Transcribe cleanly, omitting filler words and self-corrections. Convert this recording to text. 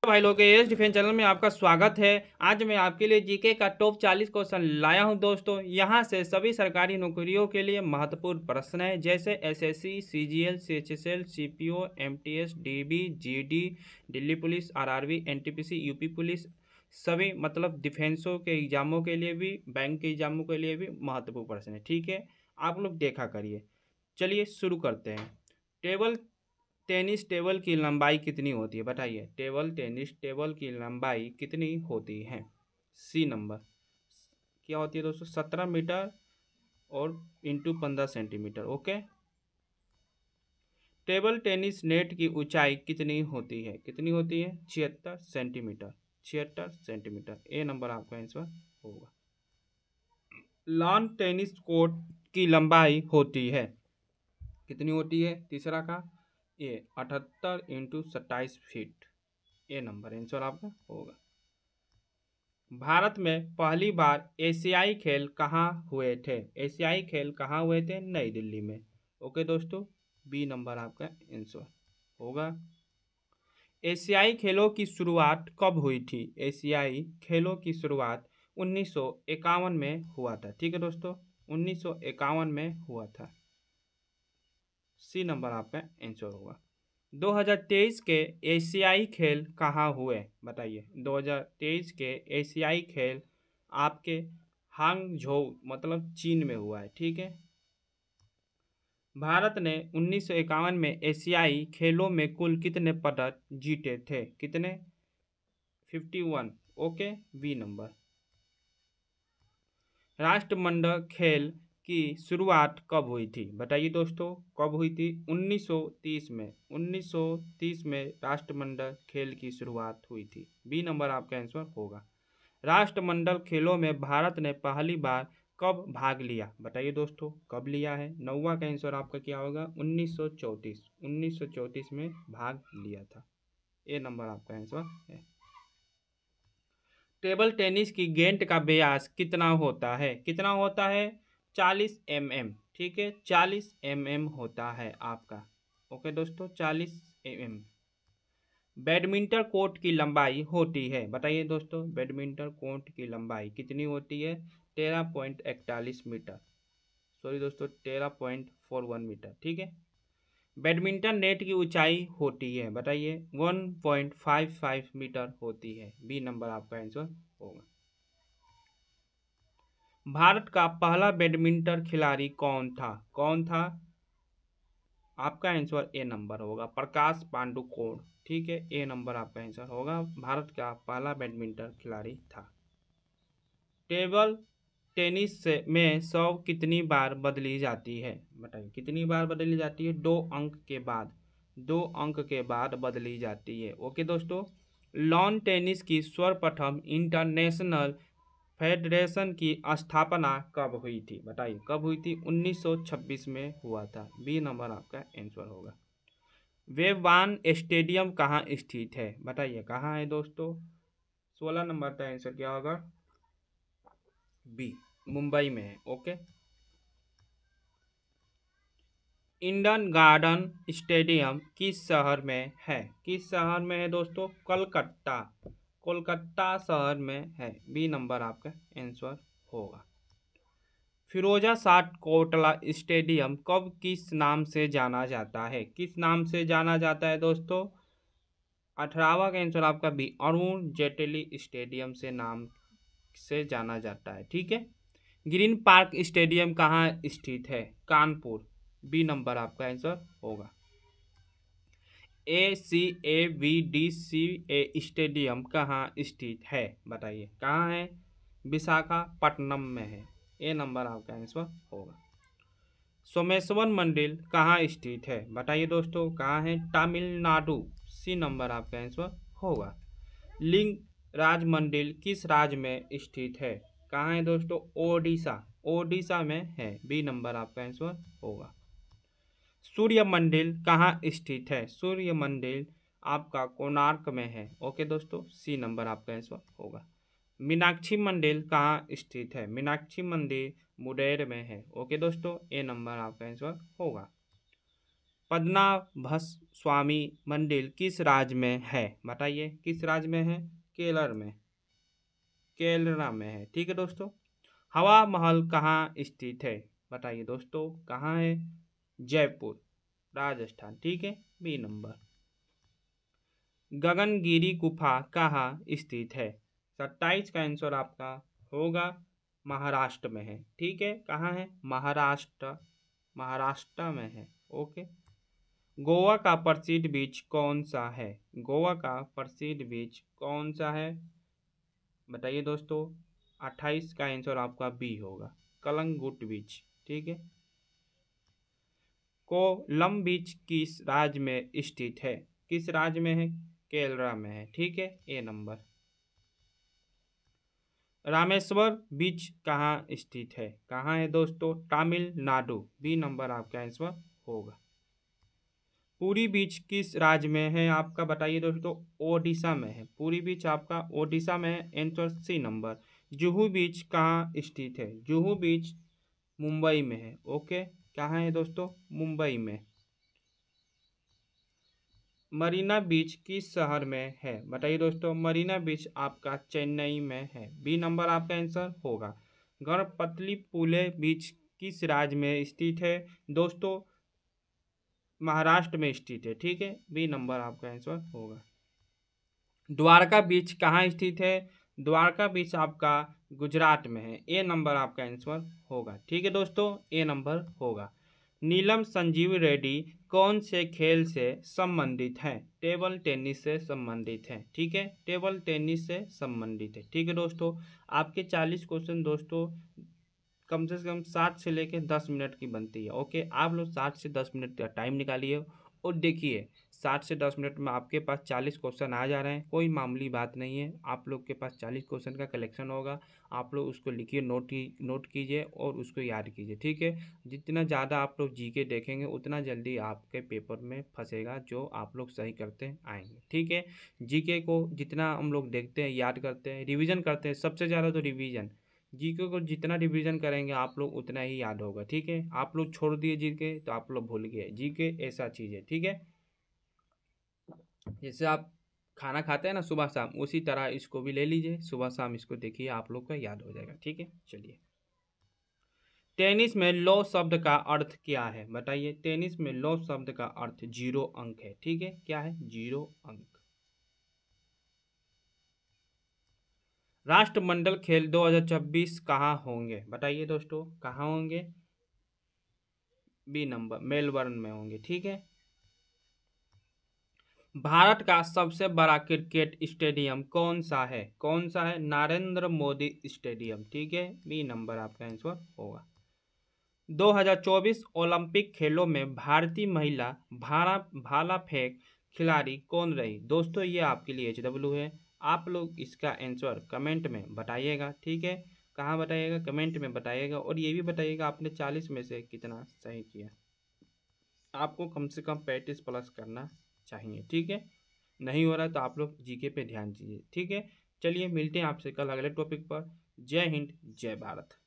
भाई लोग S defence channel में आपका स्वागत है। आज मैं आपके लिए जीके का टॉप 40 क्वेश्चन लाया हूं दोस्तों। यहां से सभी सरकारी नौकरियों के लिए महत्वपूर्ण प्रश्न है, जैसे SSC, CGL, CHSL, CPO, MTS, dB, GD, Delhi police, RRB, NTPC, UP police. सभी मतलब डिफेंसों के एग्जामों के लिए भी, बैंक के एग्जामों के लिए भी महत्वपूर्ण प्रश्न है। ठीक है, आप लोग देखा करिए। चलिए शुरू करते हैं। टेबल टेनिस टेबल की लंबाई कितनी होती है, बताइए। टेनिस टेबल की लंबाई कितनी होती है? सी नंबर क्या होती है दोस्तों? 17 मीटर और into 15 centimetre. Okay. Table tennis net की ऊंचाई कितनी होती है? कितनी होती है? 76 सेंटीमीटर। 76 सेंटीमीटर, ए नंबर आपका आंसर होगा। लॉन टेनिस कोर्ट की लंबाई होती है, कितनी होती है? तीसरा का ए 78 × 27 फीट। ए नंबर आंसर आपका होगा। भारत में पहली बार एशियाई खेल कहाँ हुए थे? एशियाई खेल कहाँ हुए थे? नई दिल्ली में। ओके दोस्तों, बी नंबर आपका आंसर होगा। एशियाई खेलों की शुरुआत कब हुई थी? एशियाई खेलों की शुरुआत 1951 में हुआ था। ठीक है दोस्तों, 1951 में हुआ था। सी नंबर आपका आंसर होगा। 2023 के एशियाई खेल कहाँ हुए? बताइए। 2023 के एशियाई खेल आपके हांगझोउ मतलब चीन में हुआ है। ठीक है। भारत ने 1951 में एशियाई खेलों में कुल कितने पदक जीते थे? कितने? 51। Okay, B number. राष्ट्रमंडल खेल की शुरुआत कब हुई थी? बताइए दोस्तों, कब हुई थी? 1930 में। 1930 में राष्ट्रमंडल खेल की शुरुआत हुई थी। बी नंबर आपका आंसर होगा। राष्ट्रमंडल खेलों में भारत ने पहली बार कब भाग लिया? बताइए दोस्तों, कब लिया है? नौवां का आंसर आपका क्या होगा? 1934। 1934 में भाग लिया था। ए नंबर आपका आंसर है। टेबल टेनिस की गेंद का व्यास कितना होता है? कितना होता है? 40 mm। ठीक है, 40 mm होता है आपका। ओके दोस्तों, 40 mm। बैडमिंटन कोर्ट की लंबाई होती है, बताइए दोस्तों। बैडमिंटन कोर्ट की लंबाई कितनी होती है? 13.41 मीटर। सॉरी दोस्तों, 13.41 मीटर। ठीक है। बैडमिंटन नेट की ऊंचाई होती है, बताइए। 1.55 मीटर होती है। बी नंबर आपका आंसर होगा। भारत का पहला बैडमिंटन खिलाड़ी कौन था? कौन था? आपका आंसर ए नंबर होगा, प्रकाश पांडुकोण। ठीक है, ए नंबर आपका आंसर होगा। भारत का पहला बैडमिंटन खिलाड़ी था। टेबल टेनिस में सर्व कितनी बार बदली जाती है? बताइए, कितनी बार बदली जाती है? 2 अंक के बाद। 2 अंक के बाद बदली जाती है। ओके दोस्तों। लॉन टेनिस की सर्वप्रथम इंटरनेशनल फेडरेशन की स्थापना कब हुई थी? बताइए, कब हुई थी? 1926 में हुआ था। बी नंबर आपका आंसर होगा। वेववान स्टेडियम कहाँ स्थित है? बताइए, कहाँ है दोस्तों? 16 नंबर का आंसर क्या होगा? बी, मुंबई में है। ओके। इंडन गार्डन स्टेडियम किस शहर में है? किस शहर में है दोस्तों? कलकत्ता। कोलकाता शहर में है। बी नंबर आपका आंसर होगा। फिरोजा शाह कोटला स्टेडियम कब किस नाम से जाना जाता है? किस नाम से जाना जाता है दोस्तों? 18वां का आंसर आपका बी, अरुण जेटली स्टेडियम से नाम से जाना जाता है। ठीक है। ग्रीन पार्क स्टेडियम कहाँ स्थित है? कानपुर। बी नंबर आपका आंसर होगा। ACAVDCA स्टेडियम कहाँ स्थित है? बताइए, कहाँ है? विशाखापट्टनम में है। ए नंबर आपका आंसर होगा। सोमेश्वर मंदिर कहाँ स्थित है? बताइए दोस्तों, कहाँ है? तमिलनाडु। सी नंबर आपका आंसर होगा। लिंग राज मंदिर किस राज्य में स्थित है? कहाँ है दोस्तों? ओडिशा। ओडिशा में है। बी नंबर आपका आंसर होगा। सूर्य मंदिर कहाँ स्थित है? सूर्य मंदिर आपका कोणार्क में है। ओके दोस्तों, सी नंबर आपका आंसर होगा। मीनाक्षी मंदिर कहाँ स्थित है? मीनाक्षी मंदिर मुंगेर में है। ओके दोस्तों, ए नंबर आपका आंसर होगा। पद्मनाभस्वामी मंदिर किस राज्य में है? बताइए किस राज्य में है? केरल में, केरला में है। ठीक है दोस्तों। हवा महल कहाँ स्थित है? बताइए दोस्तों कहाँ है? जयपुर, राजस्थान। ठीक है, बी नंबर। गगनगिरी गुफा कहाँ स्थित है? 27 का आंसर आपका होगा महाराष्ट्र में है। ठीक है, कहाँ है? महाराष्ट्र, महाराष्ट्र में है। ओके। गोवा का प्रसिद्ध बीच कौन सा है? गोवा का प्रसिद्ध बीच कौन सा है? बताइए दोस्तों। 28 का आंसर आपका बी होगा, कलंगुट बीच। ठीक है। कोलम बीच किस राज्य में स्थित है? किस राज्य में है? केरला में है। ठीक है, ए नंबर। रामेश्वर बीच कहाँ स्थित है? कहाँ है दोस्तों? तमिलनाडु, बी नंबर आपका आंसर होगा। पुरी बीच किस राज्य में है आपका? बताइए दोस्तों। ओडिशा में है। पुरी बीच आपका ओडिशा में है, आंसर सी नंबर। जुहू बीच कहाँ स्थित है? जुहू बीच मुंबई में है। ओके, कहाँ है दोस्तों? मुंबई में। मरीना बीच किस शहर में है? बताइए दोस्तों। मरीना बीच आपका चेन्नई में है, बी नंबर आपका आंसर होगा। गणपतलीपुले बीच किस राज्य में स्थित है? दोस्तों महाराष्ट्र में स्थित है। ठीक है, बी नंबर आपका आंसर होगा। द्वारका बीच कहाँ स्थित है? द्वारका बीच आपका गुजरात में है, ए नंबर आपका आंसर होगा। ठीक है दोस्तों, ए नंबर होगा। नीलम संजीव रेड्डी कौन से खेल से संबंधित हैं? टेबल टेनिस से संबंधित हैं। ठीक है, टेबल टेनिस से संबंधित है। ठीक है दोस्तों, आपके 40 क्वेश्चन दोस्तों कम से कम 7 से लेकर 10 मिनट की बनती है। ओके, आप लोग 7 से 10 मिनट का टाइम निकालिए और देखिए 7 से 10 मिनट में आपके पास 40 क्वेश्चन आ जा रहे हैं। कोई मामूली बात नहीं है, आप लोग के पास 40 क्वेश्चन का कलेक्शन होगा। आप लोग उसको लिखिए, नोट कीजिए और उसको याद कीजिए। ठीक है, जितना ज़्यादा आप लोग जीके देखेंगे उतना जल्दी आपके पेपर में फंसेगा, जो आप लोग सही करते आएंगे। ठीक है, जीके को जितना हम लोग देखते हैं, याद करते हैं, रिविज़न करते हैं, सबसे ज़्यादा तो रिविज़न, जीके को जितना रिवीजन करेंगे आप लोग उतना ही याद होगा। ठीक है, आप लोग छोड़ दिए जीके तो आप लोग भूल गए। जीके ऐसा चीज़ है। ठीक है, जैसे आप खाना खाते हैं ना सुबह शाम, उसी तरह इसको भी ले लीजिए, सुबह शाम इसको देखिए, आप लोग का याद हो जाएगा। ठीक है, चलिए। टेनिस में लो शब्द का अर्थ क्या है? बताइए। टेनिस में लो शब्द का अर्थ 0 अंक है। ठीक है, क्या है? 0 अंक। राष्ट्रमंडल खेल 2026 कहाँ होंगे? बताइए दोस्तों, कहाँ होंगे? बी नंबर, मेलबर्न में होंगे। ठीक है। भारत का सबसे बड़ा क्रिकेट स्टेडियम कौन सा है? कौन सा है? नरेंद्र मोदी स्टेडियम। ठीक है, बी नंबर आपका आंसर होगा। 2024 ओलंपिक खेलों में भारतीय महिला भाला फेंक खिलाड़ी कौन रही? दोस्तों ये आपके लिए HW है। आप लोग इसका आंसर कमेंट में बताइएगा। ठीक है, कहाँ बताइएगा? कमेंट में बताइएगा। और ये भी बताइएगा आपने 40 में से कितना सही किया। आपको कम से कम 35 प्लस करना चाहिए। ठीक है, नहीं हो रहा है तो आप लोग जीके पे ध्यान दीजिए। ठीक है, चलिए मिलते हैं आपसे कल अगले टॉपिक पर। जय हिंद, जय भारत।